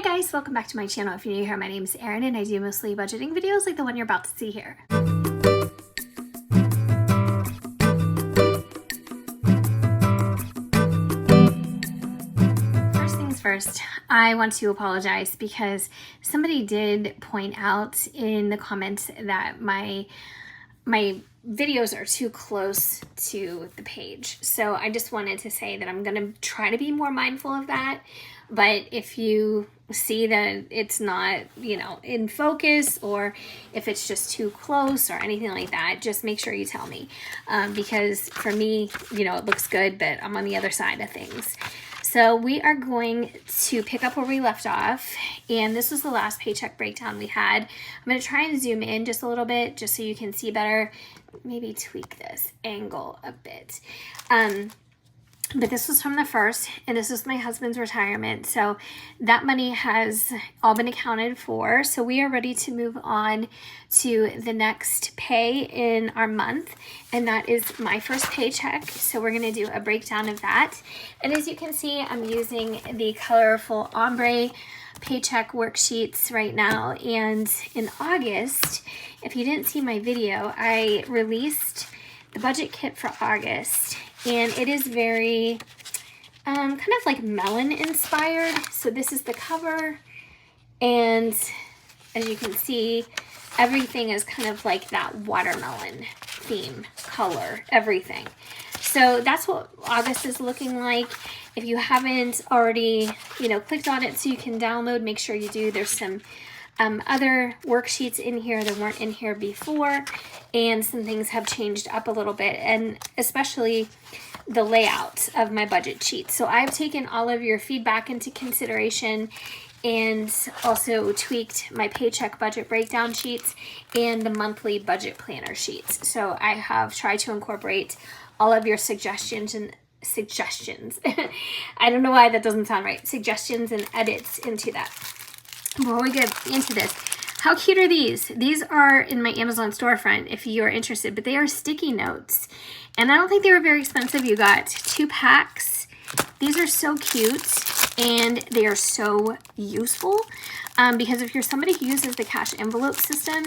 Hi guys, welcome back to my channel. If you're new here, my name is Erin and I do mostly budgeting videos like the one you're about to see here. First things first, I want to apologize because somebody did point out in the comments that my videos are too close to the page. So I just wanted to say that I'm going to try to be more mindful of that. But if you see that it's not, in focus, or if it's just too close or anything like that, just make sure you tell me. Because for me, it looks good, but I'm on the other side of things. So we are going to pick up where we left off, and this was the last paycheck breakdown we had. I'm going to try and zoom in just a little bit just so you can see better. Maybe tweak this angle a bit. But this was from the first, and this is my husband's retirement. So that money has all been accounted for. So we are ready to move on to the next pay in our month. And that is my first paycheck. So we're going to do a breakdown of that. And as you can see, I'm using the colorful ombre paycheck worksheets right now. And in August, if you didn't see my video, I released the budget kit for August. And it is very kind of like melon inspired. So this is the cover, and as you can see, everything is kind of like that watermelon theme, color, everything. So that's what August is looking like. If you haven't already, clicked on it so you can download, make sure you do. There's some other worksheets in here that weren't in here before, and some things have changed up a little bit, and especially the layout of my budget sheet. So I've taken all of your feedback into consideration and also tweaked my paycheck budget breakdown sheets and the monthly budget planner sheets. So I have tried to incorporate all of your suggestions. I don't know why that doesn't sound right. Suggestions and edits into that. Before we get into this, how cute are these? These are in my Amazon storefront if you are interested, but they are sticky notes. And I don't think they were very expensive. You got 2 packs. These are so cute and they are so useful because if you're somebody who uses the cash envelope system,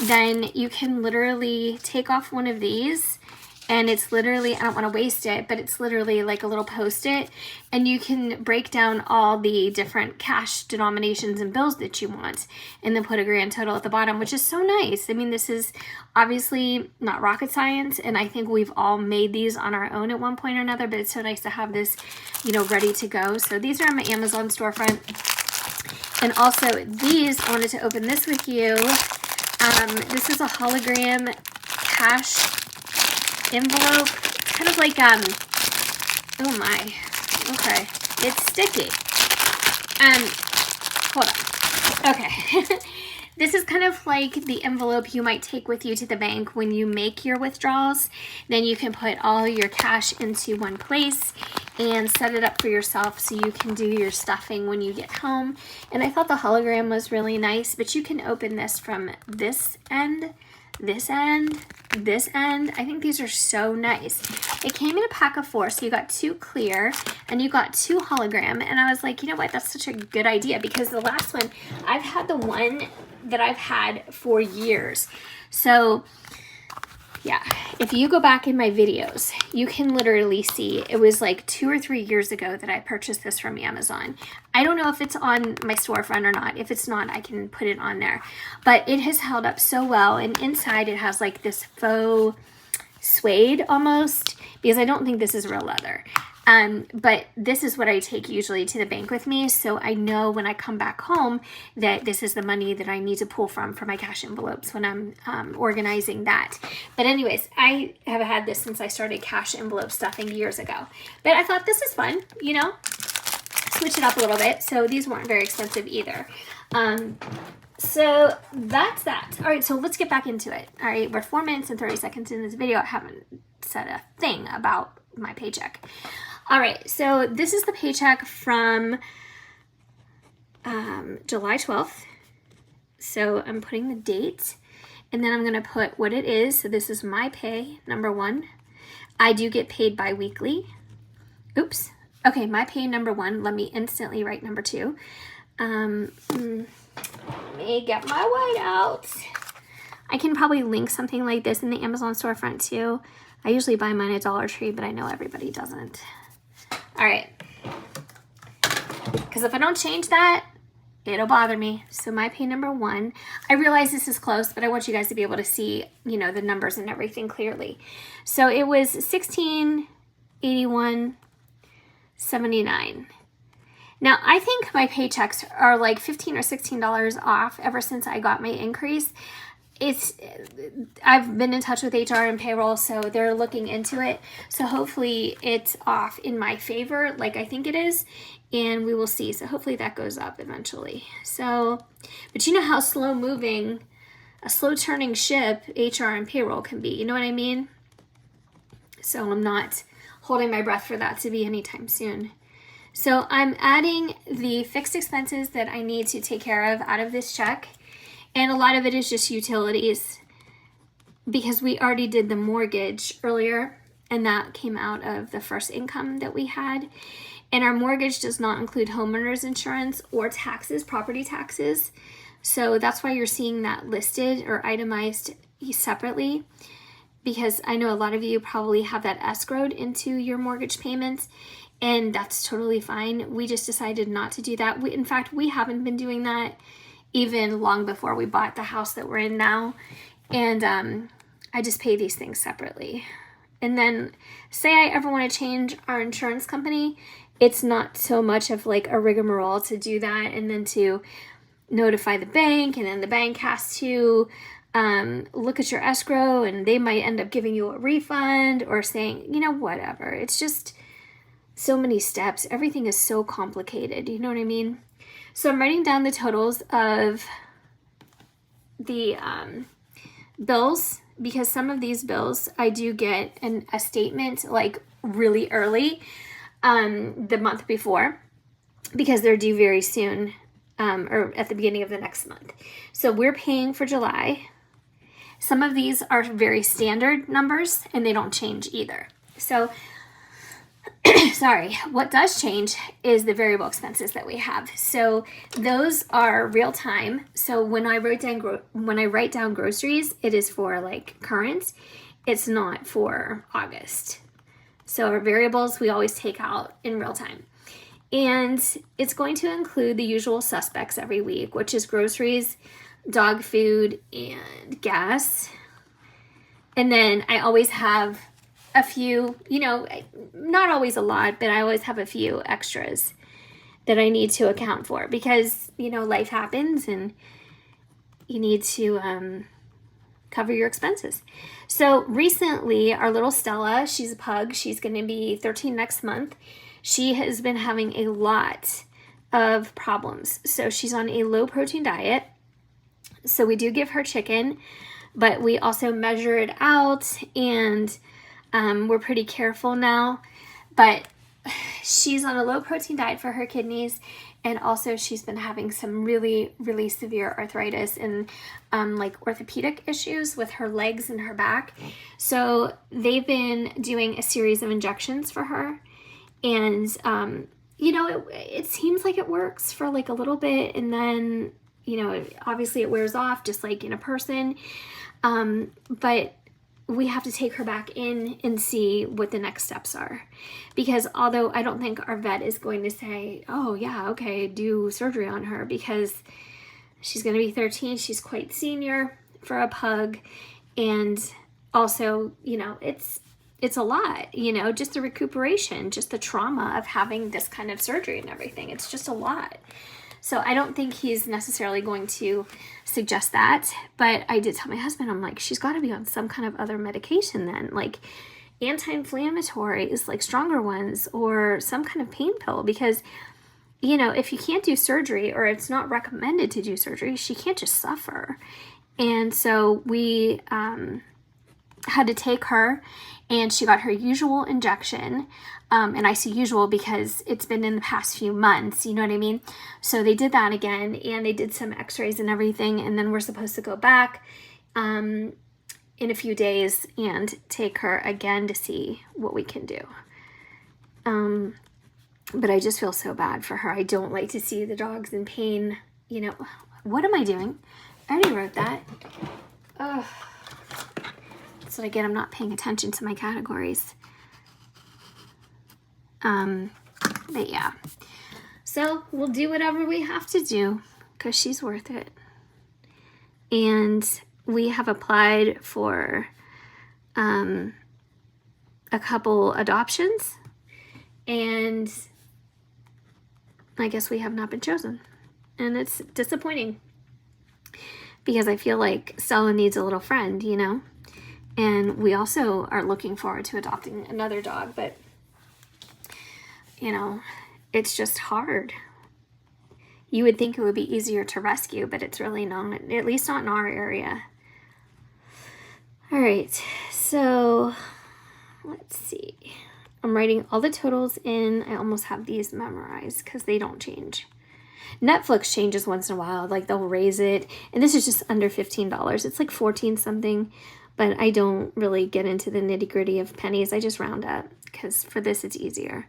then you can literally take off one of these. And it's literally, I don't want to waste it, but it's literally like a little Post-it. And you can break down all the different cash denominations and bills that you want. And then put a grand total at the bottom, which is so nice. I mean, this is obviously not rocket science. And I think we've all made these on our own at one point or another. But it's so nice to have this, ready to go. So these are on my Amazon storefront. And also these, I wanted to open this with you. This is a hologram cash envelope, kind of like oh my, okay, it's sticky. Hold on. Okay. This is kind of like the envelope you might take with you to the bank when you make your withdrawals. Then you can put all your cash into one place and set it up for yourself so you can do your stuffing when you get home. And I thought the hologram was really nice, but you can open this from this end, this end, this end. I think these are so nice. It came in a pack of 4, so you got 2 clear and you got 2 hologram. And I was like, you know what, that's such a good idea, because the last one, I've had the one that I've had for years. So yeah, if you go back in my videos, you can literally see it was like 2 or 3 years ago that I purchased this from Amazon. I don't know if it's on my storefront or not. If it's not, I can put it on there. But it has held up so well. And inside it has like this faux suede almost, because I don't think this is real leather. But this is what I take usually to the bank with me. So I know when I come back home that this is the money that I need to pull from for my cash envelopes when I'm organizing that. But anyways, I have had this since I started cash envelope stuffing years ago. But I thought this is fun, switch it up a little bit. So these weren't very expensive either. So that's that. All right, so let's get back into it. All right, we're 4 minutes and 30 seconds in this video. I haven't said a thing about my paycheck. All right, so this is the paycheck from July 12th. So I'm putting the date, and then I'm going to put what it is. So this is my pay, number 1. I do get paid bi-weekly. Oops. Okay, my pay number 1. Let me instantly write number 2. Let me get my white out. I can probably link something like this in the Amazon storefront too. I usually buy mine at Dollar Tree, but I know everybody doesn't. All right. Because if I don't change that, it'll bother me. So my pay number 1, I realize this is close, but I want you guys to be able to see, you know, the numbers and everything clearly. So it was $16.81.79. Now I think my paychecks are like $15 or $16 off ever since I got my increase. I've been in touch with HR and payroll, so they're looking into it. So hopefully it's off in my favor, like I think it is, and we will see. So hopefully that goes up eventually. So, but you know how slow moving, a slow turning ship HR and payroll can be, you know what I mean? So I'm not holding my breath for that to be anytime soon. So I'm adding the fixed expenses that I need to take care of out of this check. And a lot of it is just utilities because we already did the mortgage earlier and that came out of the first income that we had. And our mortgage does not include homeowners insurance or taxes, property taxes. So that's why you're seeing that listed or itemized separately, because I know a lot of you probably have that escrowed into your mortgage payments, and that's totally fine. We just decided not to do that. In fact, we haven't been doing that even long before we bought the house that we're in now. And I just pay these things separately. And then say I ever want to change our insurance company, it's not so much of like a rigmarole to do that and then to notify the bank, and then the bank has to look at your escrow and they might end up giving you a refund or saying, you know, whatever. It's just so many steps. Everything is so complicated. You know what I mean? So I'm writing down the totals of the bills, because some of these bills I do get a statement like really early the month before, because they're due very soon or at the beginning of the next month. So we're paying for July. Some of these are very standard numbers and they don't change either. So sorry, what does change is the variable expenses that we have. So those are real time. So when I write down groceries, it is for like current. It's not for August. So our variables we always take out in real time. And it's going to include the usual suspects every week, which is groceries, dog food, and gas. And then I always have a few, you know, not always a lot, but I always have a few extras that I need to account for because, you know, life happens and you need to cover your expenses. So recently, our little Stella, she's a pug. She's going to be 13 next month. She has been having a lot of problems. So she's on a low protein diet. So we do give her chicken, but we also measure it out, and we're pretty careful now. But she's on a low protein diet for her kidneys, and also she's been having some really, really severe arthritis and like orthopedic issues with her legs and her back. So they've been doing a series of injections for her, and you know, it seems like it works for like a little bit, and then, you know, obviously it wears off just like in a person. But we have to take her back in and see what the next steps are. Because although I don't think our vet is going to say, oh yeah, okay, do surgery on her, because she's going to be 13. She's quite senior for a pug. And also, you know, it's a lot, you know, just the recuperation, just the trauma of having this kind of surgery and everything. It's just a lot. So I don't think he's necessarily going to suggest that, but I did tell my husband, I'm like, she's got to be on some kind of other medication then, like anti-inflammatories, like stronger ones, or some kind of pain pill, because, you know, if you can't do surgery or it's not recommended to do surgery, she can't just suffer. And so we had to take her, and she got her usual injection. And I say usual because it's been in the past few months, you know what I mean? So they did that again, and they did some x-rays and everything, and then we're supposed to go back in a few days and take her again to see what we can do. But I just feel so bad for her. I don't like to see the dogs in pain. You know, what am I doing? I already wrote that. Ugh. That's what I get. I'm not paying attention to my categories. But yeah. So we'll do whatever we have to do because she's worth it. And we have applied for a couple adoptions. And I guess we have not been chosen. And it's disappointing because I feel like Stella needs a little friend, you know? And we also are looking forward to adopting another dog, but, you know, it's just hard. You would think it would be easier to rescue, but it's really not, at least not in our area. All right, so let's see. I'm writing all the totals in. I almost have these memorized because they don't change. Netflix changes once in a while, like they'll raise it, and this is just under $15. It's like 14 something, but I don't really get into the nitty gritty of pennies. I just round up because for this it's easier.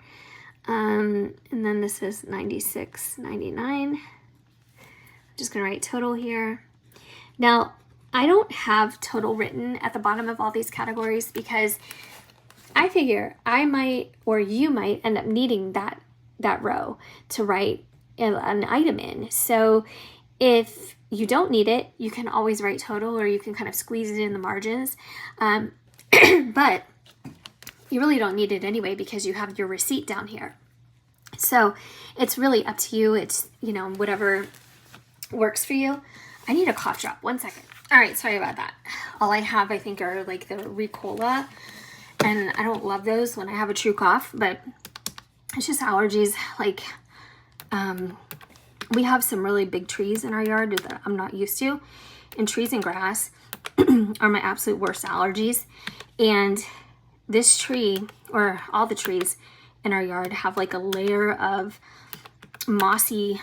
And then this is $96.99. I'm just gonna write total here. Now, I don't have total written at the bottom of all these categories because I figure I might, or you might end up needing that row to write an item in. So if you don't need it, you can always write total, or you can kind of squeeze it in the margins. But you really don't need it anyway because you have your receipt down here. So it's really up to you. It's, you know, whatever works for you. I need a cough drop. 1 second. All right, sorry about that. All I have, I think, are like the Ricola, and I don't love those when I have a true cough, but it's just allergies. Like, we have some really big trees in our yard that I'm not used to, and trees and grass are my absolute worst allergies. And this tree, or all the trees in our yard, have like a layer of mossy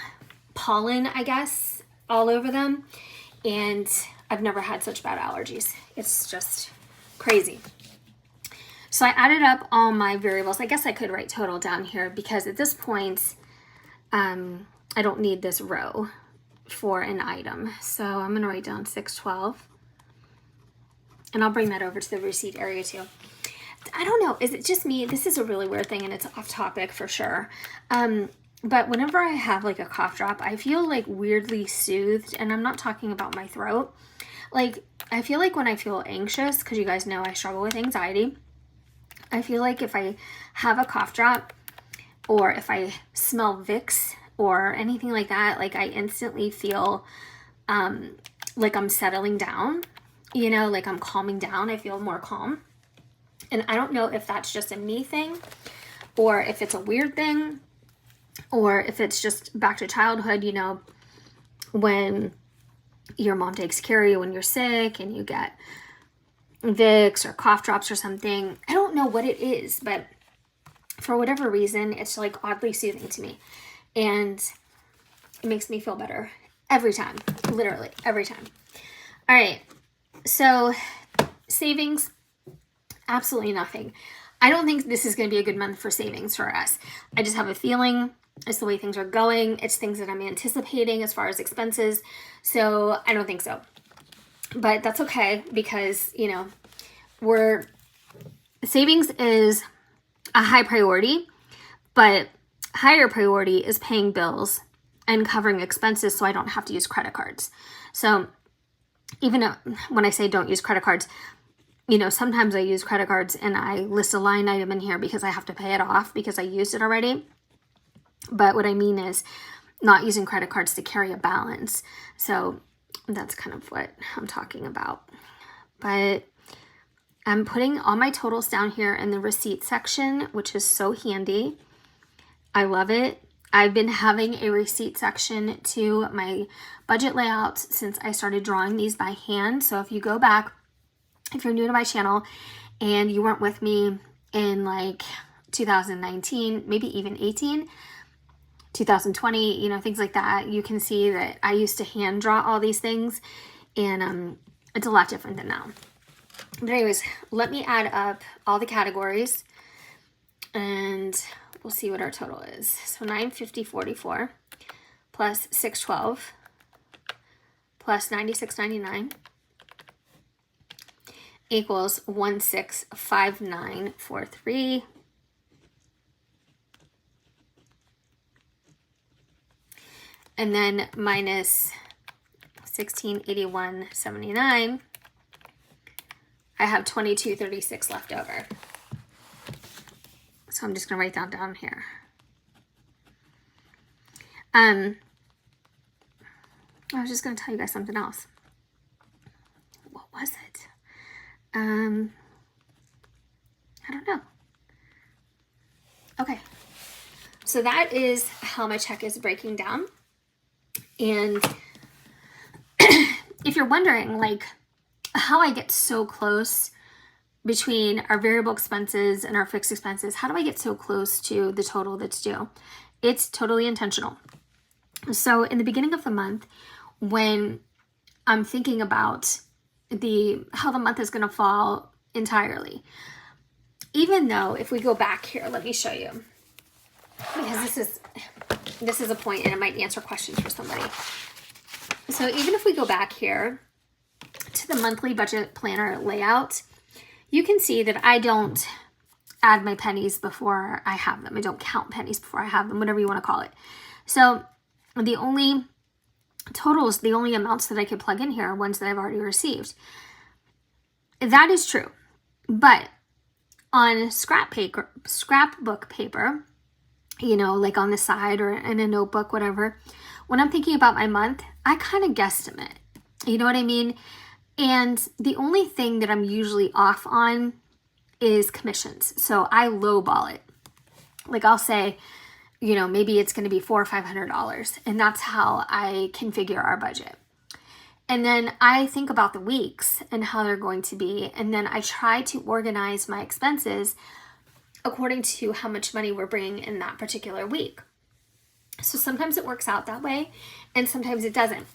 pollen, I guess, all over them. And I've never had such bad allergies. It's just crazy. So I added up all my variables. I guess I could write total down here because at this point, I don't need this row for an item. So I'm going to write down 612. And I'll bring that over to the receipt area too. I don't know. Is it just me? This is a really weird thing, and it's off topic for sure. But whenever I have like a cough drop, I feel like weirdly soothed, and I'm not talking about my throat. Like, I feel like when I feel anxious, because you guys know I struggle with anxiety, I feel like if I have a cough drop, or if I smell Vicks or anything like that, like I instantly feel like I'm settling down, you know, like I'm calming down. I feel more calm. And I don't know if that's just a me thing, or if it's a weird thing, or if it's just back to childhood, you know, when your mom takes care of you when you're sick and you get Vicks or cough drops or something. I don't know what it is, but for whatever reason, it's like oddly soothing to me. And it makes me feel better every time, literally every time. All right, so savings, absolutely nothing. I don't think this is going to be a good month for savings for us. I just have a feeling it's the way things are going. It's things that I'm anticipating as far as expenses. So I don't think so. But that's okay because, you know, savings is a high priority, but higher priority is paying bills and covering expenses so I don't have to use credit cards. So even when I say don't use credit cards, you know, sometimes I use credit cards and I list a line item in here because I have to pay it off because I used it already. But what I mean is not using credit cards to carry a balance. So that's kind of what I'm talking about. But I'm putting all my totals down here in the receipt section, which is so handy. I love it. I've been having a receipt section to my budget layouts since I started drawing these by hand. So if you go back, if you're new to my channel and you weren't with me in like 2019, maybe even 18, 2020, you know, things like that, you can see that I used to hand draw all these things, and it's a lot different than now. But anyways, let me add up all the categories and we'll see what our total is. So 950.44 plus 612 plus 96.99 equals 1659.43. And then minus 1681.79, I have 2236 left over. So I'm just gonna write that down here. I was just gonna tell you guys something else. What was it? I don't know. Okay, so that is how my check is breaking down. And if you're wondering like how I get so close between our variable expenses and our fixed expenses, how do I get so close to the total that's due? It's totally intentional. So in the beginning of the month, when I'm thinking about how the month is going to fall entirely, even though if we go back here, let me show you, because this is a point and it might answer questions for somebody. So even if we go back here to the monthly budget planner layout, you can see that I don't add my pennies before I have them. I don't count pennies before I have them, whatever you want to call it. So the only totals, the only amounts that I could plug in here are ones that I've already received. That is true. But on scrapbook paper, you know, like on the side or in a notebook, whatever, when I'm thinking about my month, I kind of guesstimate. You know what I mean? And the only thing that I'm usually off on is commissions. So I lowball it. Like I'll say, you know, maybe it's going to be $400 or $500. And that's how I configure our budget. And then I think about the weeks and how they're going to be. And then I try to organize my expenses according to how much money we're bringing in that particular week. So sometimes it works out that way and sometimes it doesn't.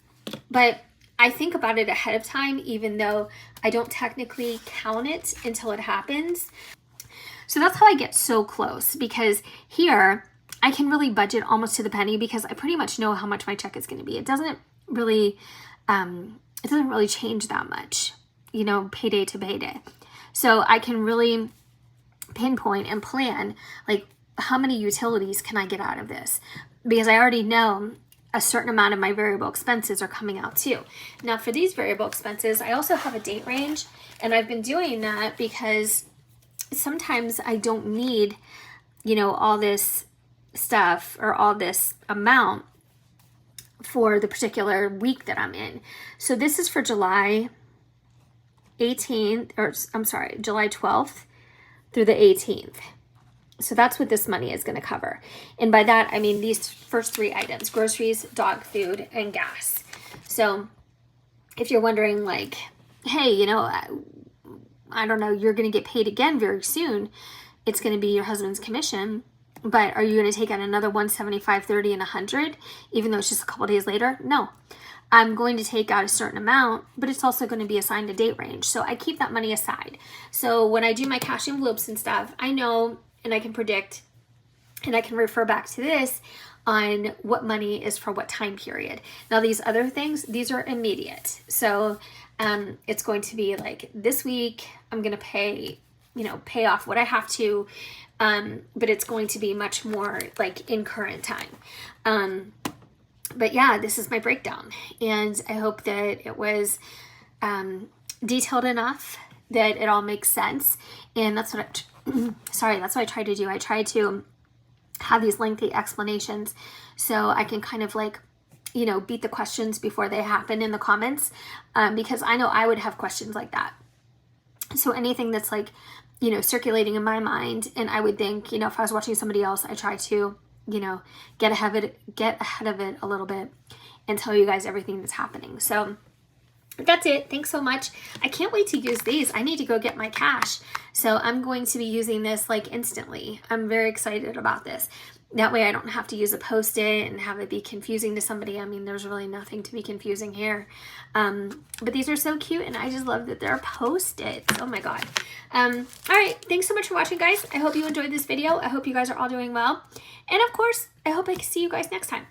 But I think about it ahead of time, even though I don't technically count it until it happens. So that's how I get so close, because here I can really budget almost to the penny because I pretty much know how much my check is going to be. It doesn't really change that much, you know, payday to payday. So I can really pinpoint and plan like how many utilities can I get out of this, because I already know a certain amount of my variable expenses are coming out too. Now for these variable expenses, I also have a date range, and I've been doing that because sometimes I don't need, you know, all this stuff or all this amount for the particular week that I'm in. So this is for July 12th through the 18th. So that's what this money is going to cover. And by that, I mean these first three items: groceries, dog food, and gas. So if you're wondering like, hey, you know, I don't know, you're going to get paid again very soon. It's going to be your husband's commission, but are you going to take out another $175, $30, and $100, even though it's just a couple days later? No. I'm going to take out a certain amount, but it's also going to be assigned a date range. So I keep that money aside. So when I do my cash envelopes and stuff, I know and I can predict and I can refer back to this on what money is for what time period. Now these other things, these are immediate. So it's going to be like this week I'm going to pay off what I have to, but it's going to be much more like in current time. But yeah, this is my breakdown, and I hope that it was detailed enough that it all makes sense. And that's what that's what I try to do. I try to have these lengthy explanations so I can kind of like, you know, beat the questions before they happen in the comments, because I know I would have questions like that. So anything that's like, you know, circulating in my mind, and I would think, you know, if I was watching somebody else, I try to, you know, get ahead of it a little bit and tell you guys everything that's happening. So that's it. Thanks so much. I can't wait to use these. I need to go get my cash. So I'm going to be using this like instantly. I'm very excited about this. That way I don't have to use a Post-it and have it be confusing to somebody. I mean, there's really nothing to be confusing here. But these are so cute, and I just love that they're Post-its. Oh my God. All right, thanks so much for watching, guys. I hope you enjoyed this video. I hope you guys are all doing well. And of course, I hope I can see you guys next time.